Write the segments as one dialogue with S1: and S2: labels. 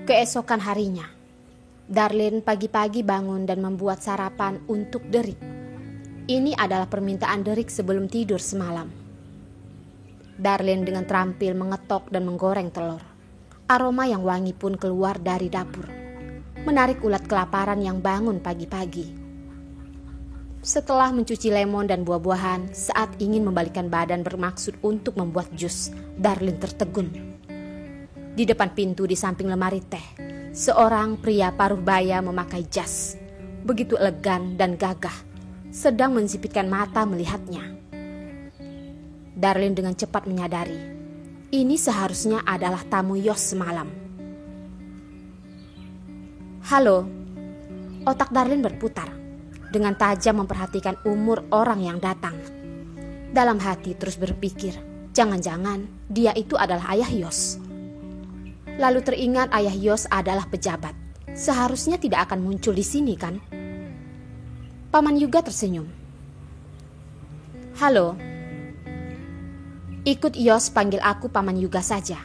S1: Keesokan harinya, Darlene pagi-pagi bangun dan membuat sarapan untuk Derek. Ini adalah permintaan Derek sebelum tidur semalam. Darlene dengan terampil mengetok dan menggoreng telur. Aroma yang wangi pun keluar dari dapur, menarik ulat kelaparan yang bangun pagi-pagi. Setelah mencuci lemon dan buah-buahan, saat ingin membalikkan badan bermaksud untuk membuat jus, Darlene tertegun. Di depan pintu di samping lemari teh, seorang pria paruh baya memakai jas, begitu elegan dan gagah, sedang mensipitkan mata melihatnya. Darlene dengan cepat menyadari, ini seharusnya adalah tamu Yos semalam. Halo, otak Darlene berputar, dengan tajam memperhatikan umur orang yang datang. Dalam hati terus berpikir, jangan-jangan dia itu adalah ayah Yos. Lalu teringat ayah Yos adalah pejabat. Seharusnya tidak akan muncul di sini kan? Paman Yuga tersenyum. Halo. Ikut Yos panggil aku Paman Yuga saja.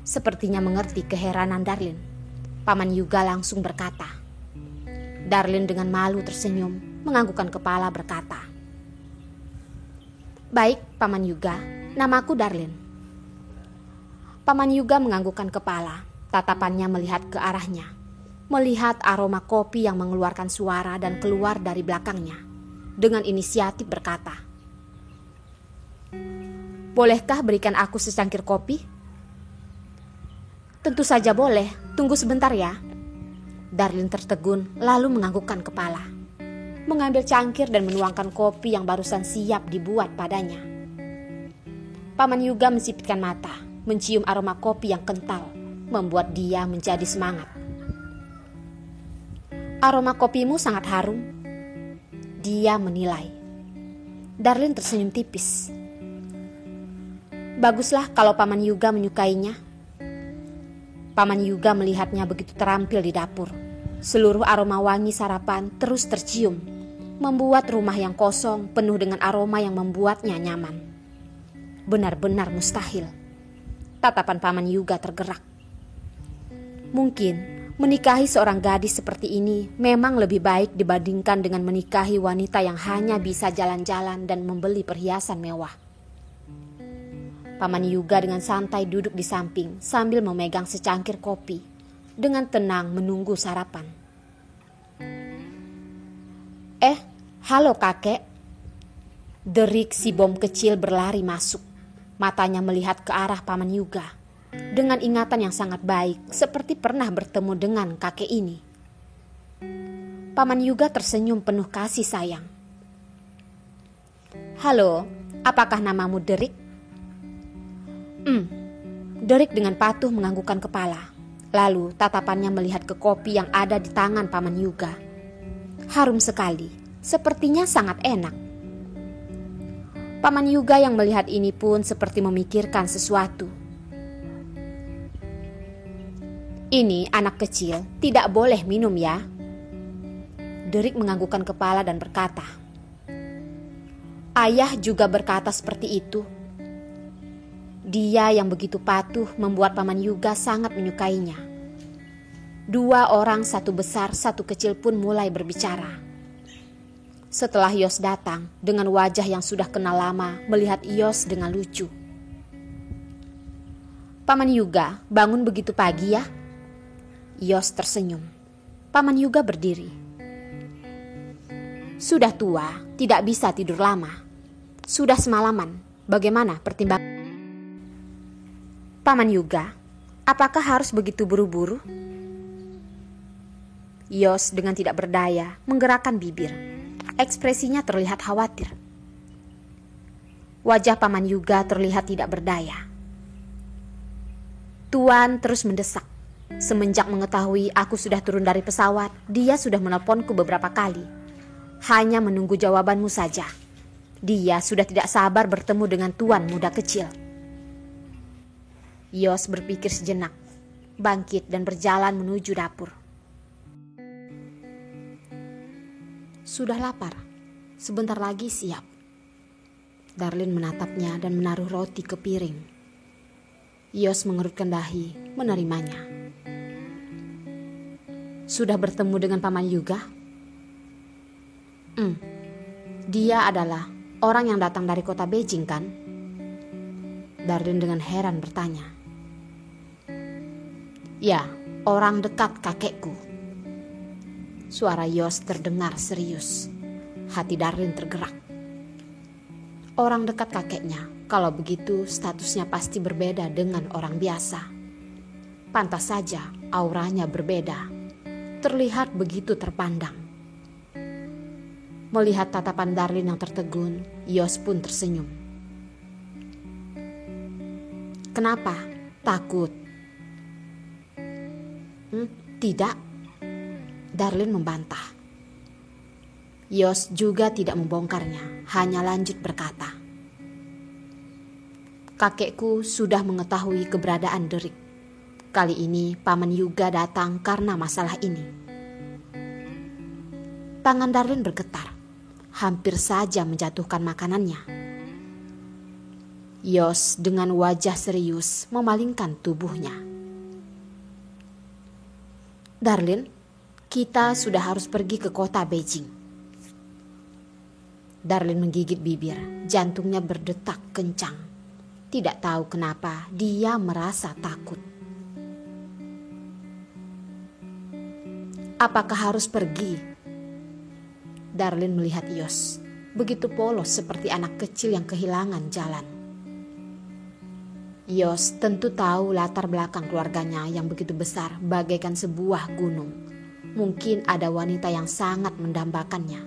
S1: Sepertinya mengerti keheranan Darlene. Paman Yuga langsung berkata. Darlene dengan malu tersenyum, menganggukkan kepala berkata, Baik, Paman Yuga, namaku Darlene. Paman Yuga menganggukkan kepala, tatapannya melihat ke arahnya, melihat aroma kopi yang mengeluarkan suara dan keluar dari belakangnya. Dengan inisiatif berkata, Bolehkah berikan aku secangkir kopi? Tentu saja boleh, tunggu sebentar ya. Darlene tertegun lalu menganggukkan kepala, mengambil cangkir dan menuangkan kopi yang barusan siap dibuat padanya. Paman Yuga mensipitkan mata, mencium aroma kopi yang kental, membuat dia menjadi semangat. Aroma kopimu sangat harum, dia menilai. Darlene tersenyum tipis. Baguslah kalau Paman Yuga menyukainya. Paman Yuga melihatnya begitu terampil di dapur. Seluruh aroma wangi sarapan terus tercium, membuat rumah yang kosong penuh dengan aroma yang membuatnya nyaman. Benar-benar mustahil. Tatapan Paman Yuga tergerak. Mungkin menikahi seorang gadis seperti ini memang lebih baik dibandingkan dengan menikahi wanita yang hanya bisa jalan-jalan dan membeli perhiasan mewah. Paman Yuga dengan santai duduk di samping sambil memegang secangkir kopi, dengan tenang menunggu sarapan. Halo kakek. Derik si bom kecil berlari masuk, matanya melihat ke arah Paman Yuga, dengan ingatan yang sangat baik, seperti pernah bertemu dengan kakek ini. Paman Yuga tersenyum penuh kasih sayang. Halo, apakah namamu Derik? Derik dengan patuh menganggukkan kepala. Lalu tatapannya melihat ke kopi yang ada di tangan Paman Yuga. Harum sekali, sepertinya sangat enak. Paman Yuga yang melihat ini pun seperti memikirkan sesuatu. Ini anak kecil, tidak boleh minum ya. Derik menganggukkan kepala dan berkata, Ayah juga berkata seperti itu. Dia yang begitu patuh membuat Paman Yuga sangat menyukainya. Dua orang, satu besar, satu kecil pun mulai berbicara. Setelah Yos datang dengan wajah yang sudah kenal lama melihat Yos dengan lucu. Paman Yuga, bangun begitu pagi ya? Yos tersenyum. Paman Yuga berdiri. Sudah tua, tidak bisa tidur lama. Sudah semalaman, bagaimana pertimbangan? Paman Yuga, apakah harus begitu buru-buru? Yos dengan tidak berdaya menggerakkan bibir. Ekspresinya terlihat khawatir. Wajah Paman Yuga terlihat tidak berdaya. Tuan terus mendesak. Semenjak mengetahui aku sudah turun dari pesawat, dia sudah menelponku beberapa kali. Hanya menunggu jawabanmu saja. Dia sudah tidak sabar bertemu dengan tuan muda kecil. Yos berpikir sejenak, bangkit dan berjalan menuju dapur. Sudah lapar, sebentar lagi siap. Darlene menatapnya dan menaruh roti ke piring. Yos mengerutkan dahi, menerimanya. sudah bertemu dengan Paman Yuga? Dia adalah orang yang datang dari kota Beijing, kan? Darlin dengan heran bertanya. Ya, orang dekat kakekku. Suara Yos terdengar serius. Hati Darlin tergerak. Orang dekat kakeknya, kalau begitu statusnya pasti berbeda dengan orang biasa. Pantas saja auranya berbeda. Terlihat begitu terpandang. Melihat tatapan Darlin yang tertegun, Yos pun tersenyum. Kenapa? Takut? Tidak. Darlin membantah. Yos juga tidak membongkarnya, hanya lanjut berkata. Kakekku sudah mengetahui keberadaan Derik. Kali ini Paman Yuga datang karena masalah ini. Tangan Darlin bergetar, hampir saja menjatuhkan makanannya. Yos dengan wajah serius memalingkan tubuhnya. Darlin, kita sudah harus pergi ke kota Beijing. Darlin menggigit bibir, jantungnya berdetak kencang. Tidak tahu kenapa dia merasa takut. Apakah harus pergi? Darlin melihat Yos, begitu polos seperti anak kecil yang kehilangan jalan. Yos tentu tahu latar belakang keluarganya yang begitu besar bagaikan sebuah gunung. Mungkin ada wanita yang sangat mendambakannya,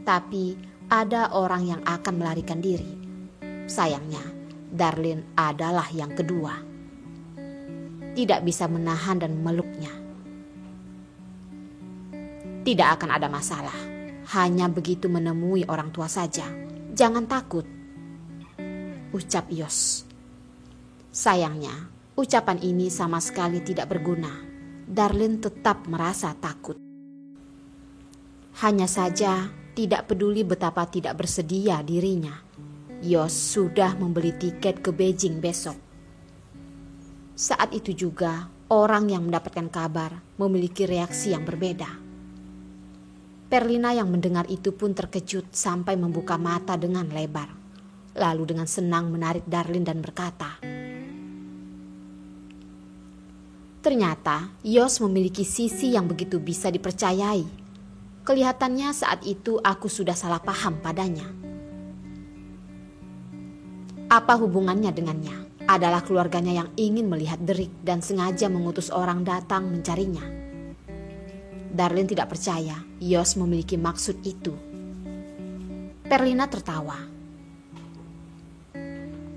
S1: tapi ada orang yang akan melarikan diri. Sayangnya, Darlin adalah yang kedua. Tidak bisa menahan dan memeluknya. Tidak akan ada masalah. Hanya begitu menemui orang tua saja. Jangan takut, ucap Yos. Sayangnya, ucapan ini sama sekali tidak berguna. Darlin tetap merasa takut. Hanya saja tidak peduli betapa tidak bersedia dirinya. Yos sudah membeli tiket ke Beijing besok. Saat itu juga orang yang mendapatkan kabar memiliki reaksi yang berbeda. Perlina yang mendengar itu pun terkejut sampai membuka mata dengan lebar. Lalu dengan senang menarik Darlin dan berkata, ternyata Yos memiliki sisi yang begitu bisa dipercayai. Kelihatannya saat itu aku sudah salah paham padanya. Apa hubungannya dengannya? Adalah keluarganya yang ingin melihat Derik dan sengaja mengutus orang datang mencarinya. Darlin tidak percaya Yos memiliki maksud itu. Perlina tertawa.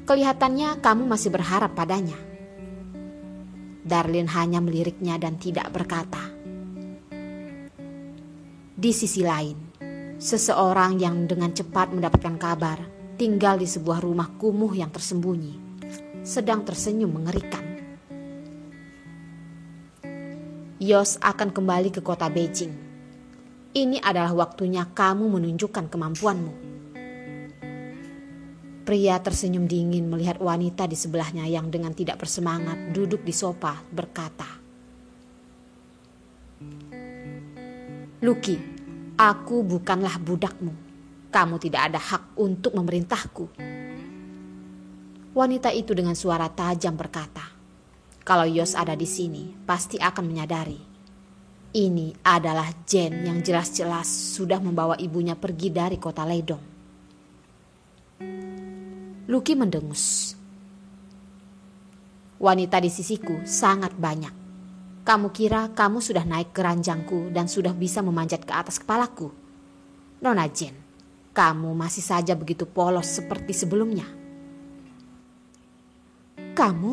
S1: Kelihatannya kamu masih berharap padanya. Darlin hanya meliriknya dan tidak berkata. Di sisi lain, seseorang yang dengan cepat mendapatkan kabar tinggal di sebuah rumah kumuh yang tersembunyi, sedang tersenyum mengerikan. Yos akan kembali ke kota Beijing. Ini adalah waktunya kamu menunjukkan kemampuanmu. Pria tersenyum dingin melihat wanita di sebelahnya yang dengan tidak bersemangat duduk di sofa berkata, Lucky, aku bukanlah budakmu. Kamu tidak ada hak untuk memerintahku. Wanita itu dengan suara tajam berkata, kalau Yos ada di sini, pasti akan menyadari. Ini adalah Jen yang jelas-jelas sudah membawa ibunya pergi dari kota Leidong. Lucky mendengus. Wanita di sisiku sangat banyak. Kamu kira kamu sudah naik ke ranjangku dan sudah bisa memanjat ke atas kepalaku? Nona Jen, kamu masih saja begitu polos seperti sebelumnya. Kamu?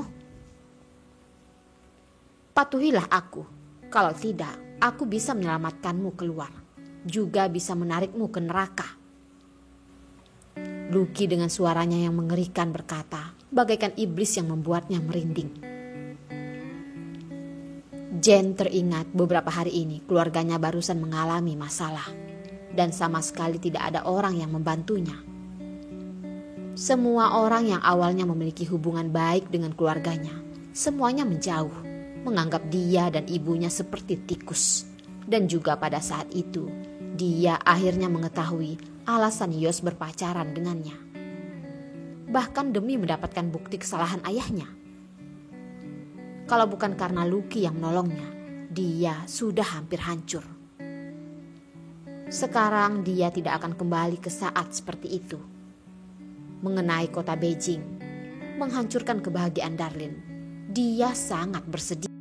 S1: Patuhilah aku, kalau tidak aku bisa menyelamatkanmu keluar, juga bisa menarikmu ke neraka. Lucky dengan suaranya yang mengerikan berkata, bagaikan iblis yang membuatnya merinding. Jen teringat beberapa hari ini keluarganya barusan mengalami masalah, dan sama sekali tidak ada orang yang membantunya. Semua orang yang awalnya memiliki hubungan baik dengan keluarganya, semuanya menjauh, menganggap dia dan ibunya seperti tikus. Dan juga pada saat itu, dia akhirnya mengetahui alasan Yos berpacaran dengannya. Bahkan demi mendapatkan bukti kesalahan ayahnya. Kalau bukan karena Lucky yang menolongnya, dia sudah hampir hancur. Sekarang dia tidak akan kembali ke saat seperti itu. Mengenai kota Beijing, menghancurkan kebahagiaan Darlene, dia sangat bersedih.